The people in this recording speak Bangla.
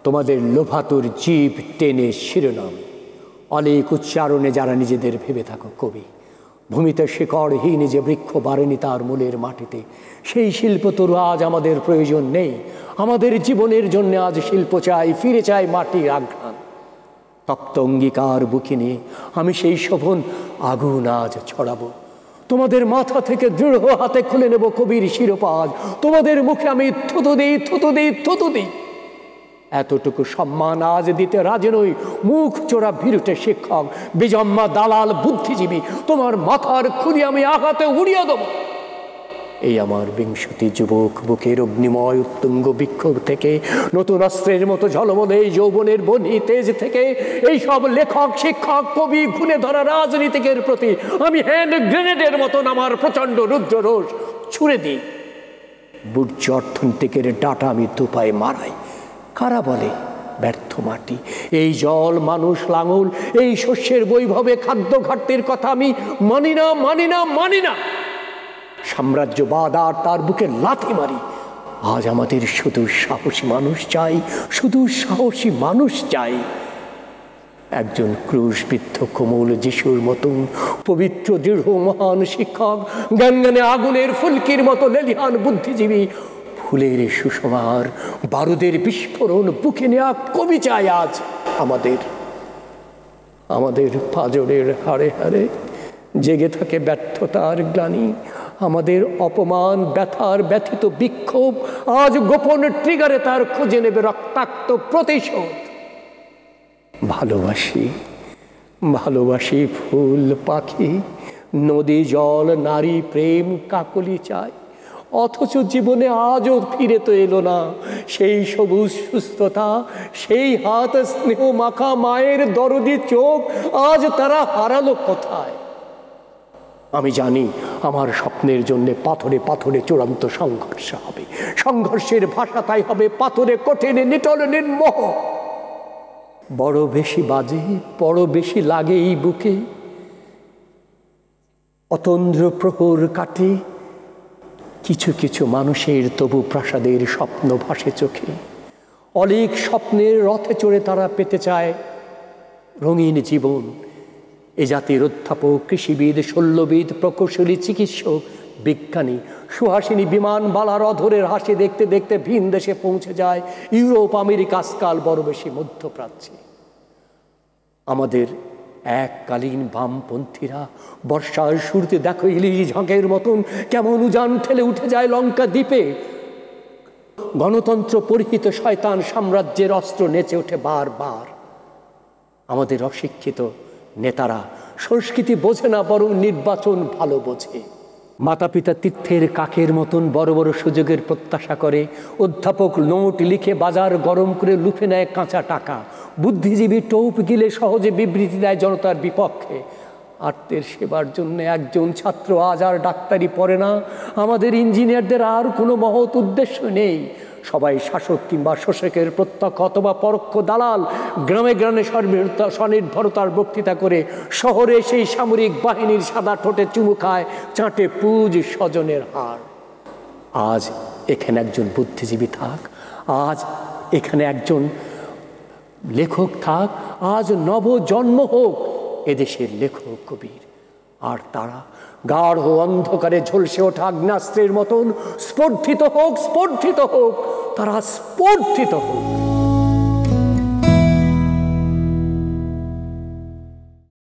তোমাদের লোভাতুর জীব টেনে শিরোনাম অনেক উচ্চারণে যারা নিজেদের ভেবে থাকো কবি। ভূমিতে শিকড়হীন যে বৃক্ষ বাড়েনি তার মূলের মাটিতে, সেই শিল্প তরু আজ আমাদের প্রয়োজন নেই। আমাদের জীবনের জন্য আজ শিল্প চাই, ফিরে চাই মাটির আঘ্রাণ। তপ্ত অঙ্গীকার বুকে নিয়ে আমি সেই শোভন আগুন আজ ছড়াবো। তোমাদের মাথা থেকে দৃঢ় হাতে খুলে নেব কবির শিরোপা। আজ তোমাদের মুখে আমি থুতু দিই, থুতু দিই, থুতু দিই। এতটুকু সম্মান আজ দিতে রাজি নই। মুখ চোরা ভিড়ুটে শিক্ষক, বিজম্মা দালাল বুদ্ধিজীবী, তোমার মাথার খুলি আমি আঘাতে উড়িয়ে দেব। এই আমার বিংশতি যুবক বুকের অগ্নিময় উত্তুঙ্গ বিক্ষোভ থেকে, নতুন অস্ত্রের মতো ঝলমলে এই যৌবনের বনি তেজ থেকে, এই সব লেখক, শিক্ষক, কবি, ঘুণে ধরা রাজনীতিকের প্রতি আমি হ্যান্ড গ্রেনেডের মতন আমার প্রচণ্ড রুদ্র রোষ ছুড়ে দিই। বুর্জ অর্থনীতিকের ডাটা আমি দুপায়ে মারাই। কারা বলে ব্যর্থ মাটি? এই জল, মানুষ, লাঙল, এই শস্যের বৈভবে খাদ্য ঘাটতির কথা আমি মানি না, মানি না, মানি না। সাম্রাজ্যবাদ আর তার বুকে লাথি মারি। আজ আমাদের শুধু সাহসী মানুষ চাই, শুধু সাহসী মানুষ চাই। একজন ক্রুশবিদ্ধ কোমল যিশুর মতন পবিত্র দৃঢ় মহান শিক্ষক, জ্ঞানে আগুনের ফুলকির মতো লেলিহান বুদ্ধিজীবী, ফুলের সুষমার বারুদের বিস্ফোরণ বুকে নেওয়া কবি চাই আজ আমাদের। আমাদের পাঁজরের হাড়ে হাড়ে জেগে থাকে ব্যর্থতার গ্লানি, আমাদের অপমান, ব্যথার ব্যথিত বিক্ষোভ আজ গোপন ট্রিগারে তার খুঁজে নেবে রক্তাক্ত প্রতিশোধ। ভালোবাসি, ভালোবাসি ফুল, পাখি, নদী, জল, নারী, প্রেম, কাকলি চাই। অথচ জীবনে আজও ফিরে তো এলো না সেই সবুজ সুস্থতা, সেই হাত, স্নেহ মাখা মায়ের দরদি চোখ, আজ তারা হারালো কোথায়? আমি জানি আমার স্বপ্নের জন্য পাথরে পাথরে চূড়ান্ত সংঘর্ষ হবে। সংঘর্ষের ভাষা তাই হবে পাথরে কঠিন, নিটল, নির্মোহ। বড় বেশি বাজে, বড় বেশি লাগে এই বুকে। অতন্দ্র প্রহর কাটে কিছু কিছু মানুষের, তবু প্রাসাদের স্বপ্ন ভাসে চোখে। অনেক স্বপ্নের রথে চড়ে তারা পেতে চায় রঙিন জীবন। এ জাতির অধ্যাপক, কৃষিবিদ, শল্যবিদ, প্রকৌশলী, চিকিৎসক, বিজ্ঞানী, সুহাসিনী বিমানবালার অধরের হাসি দেখতে দেখতে ভিন দেশে পৌঁছে যায়, ইউরোপ, আমেরিকা, আজকাল বড় বেশি মধ্যপ্রাচ্যে। আমাদের এককালীন বামপন্থীরা বর্ষার শুরুতে দেখো ইলিশ ঝাঁকের মতন কেমন উজান ঠেলে উঠে যায় লঙ্কা দ্বীপে। গণতন্ত্র পরিহিত শয়তান সাম্রাজ্যের অস্ত্র নেচে ওঠে বারবার। আমাদের অশিক্ষিত নেতারা সংস্কৃতি বোঝে না, বরং নির্বাচন ভালো বোঝে। মাতা পিতা তীর্থের কাকের মতন বড় বড় সুযোগের প্রত্যাশা করে। অধ্যাপক নোট লিখে বাজার গরম করে লুফে নেয় কাঁচা টাকা। বুদ্ধিজীবী টোপ গিলে সহজে বিবৃতি দেয় জনতার বিপক্ষে। আত্মের সেবার জন্য একজন ছাত্র আজ আর ডাক্তারি পড়ে না। আমাদের ইঞ্জিনিয়ারদের আর কোনো মহৎ উদ্দেশ্য নেই। সবাই শাসক কিংবা শোষকের প্রত্যক্ষ অথবা পরোক্ষ দালাল। গ্রামে গ্রামে স্বনির্ভরতার বক্তৃতা করে শহরে সেই সামরিক বাহিনীর সাদা ঠোঁটে চুমু খায়, চাটে পুজ স্বজনের হার। আজ এখানে একজন বুদ্ধিজীবী থাক, আজ এখানে একজন লেখক থাক, আজ নবজন্ম হোক এদেশের লেখক কবির। আর তারা গাঢ় অন্ধকারে ঝলসে ওঠা আগ্নেয়াস্ত্রের মতন স্পর্ধিত হোক, স্পর্ধিত হোক, তারা স্পর্ধিত হোক।